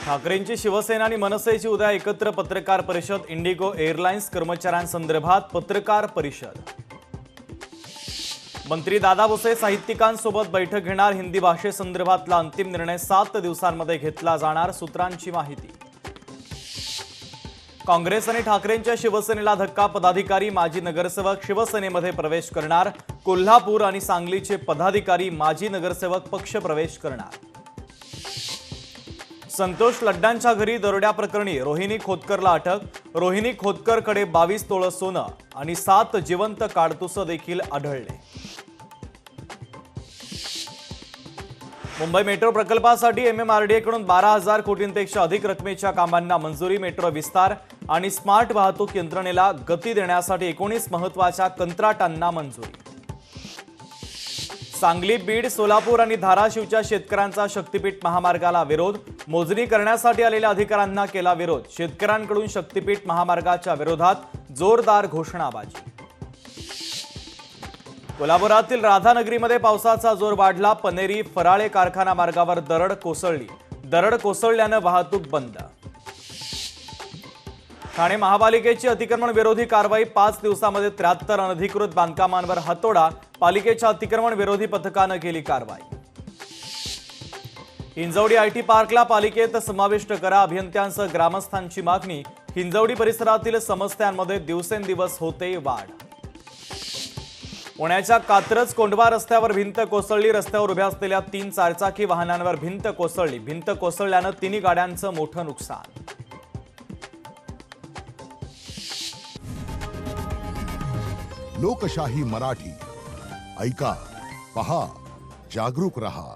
ठाकरेंची शिवसेना आणि मनसेची उद्या एकत्र पत्रकार परिषद। इंडिगो एअरलाइन्स कर्मचाऱ्यांसंदर्भात पत्रकार परिषद। मंत्री दादा भुसे साहित्यिकांसोबत बैठक घेणार। हिंदी भाषेसंदर्भातला अंतिम निर्णय 7 दिवसांमध्ये घेतला जाणार, सूत्रांची माहिती। काँग्रेस आणि ठाकरेंच्या शिवसेनेला धक्का। पदाधिकारी माजी नगरसेवक शिवसेनेमध्ये प्रवेश करणार। कोल्हापूर आणि सांगलीचे पदाधिकारी माजी नगरसेवक पक्ष प्रवेश करणार। संतोष लड्डांच्या घरी दरोड्या प्रकरणी रोहिणी खोतकरला अटक। रोहिणी खोतकरकडे 22 तोळे सोनं आणि 7 जिवंत काडतुसं देखील आढळले। मुंबई मेट्रो प्रकल्पासाठी MMRDA कडून 12,000 कोटींपेक्षा अधिक रकमेच्या कामांना मंजुरी। मेट्रो विस्तार आणि स्मार्ट वाहतूक यंत्रणेला गती देण्यासाठी 19 महत्त्वाच्या कंत्राटांना मंजुरी। सांगली, बीड, सोलापूर आणि धाराशिवच्या शेतकऱ्यांचा शक्तीपीठ महामार्गाला विरोध। मोजणी करण्यासाठी आलेल्या अधिकाऱ्यांना केला विरोध। शेतकऱ्यांकडून शक्तीपीठ महामार्गाच्या विरोधात जोरदार घोषणाबाजी। कोल्हापुरातील राधानगरीमध्ये पावसाचा जोर वाढला। पनेरी फराळे कारखाना मार्गावर दरड कोसळली। दरड कोसळल्याने वाहतूक बंद। ठाणे महापालिकेची अतिक्रमण विरोधी कारवाई। 5 दिवसांमध्ये 73 अनधिकृत बांधकामांवर हातोडा। पालिकेच्या अतिक्रमण विरोधी पथकाने केली कारवाई। हिंजवडी IT पार्कला पालिकेत समाविष्ट करा। अभियंत्यांसह ग्रामस्थांची मागणी। हिंजवडी परिसरातील समस्यांमध्ये दिवसेंदिवस होते वाढ। पुण्याच्या कात्रज कोंढवा रस्त्यावर भिंत कोसळली। रस्त्यावर उभ्या असलेल्या 3 चारचाकी वाहनांवर भिंत कोसळली। भिंत कोसळल्याने 3 गाड्यांचं मोठं नुकसान। लोकशाही मराठी ऐका, पहा, जागरूक रहा।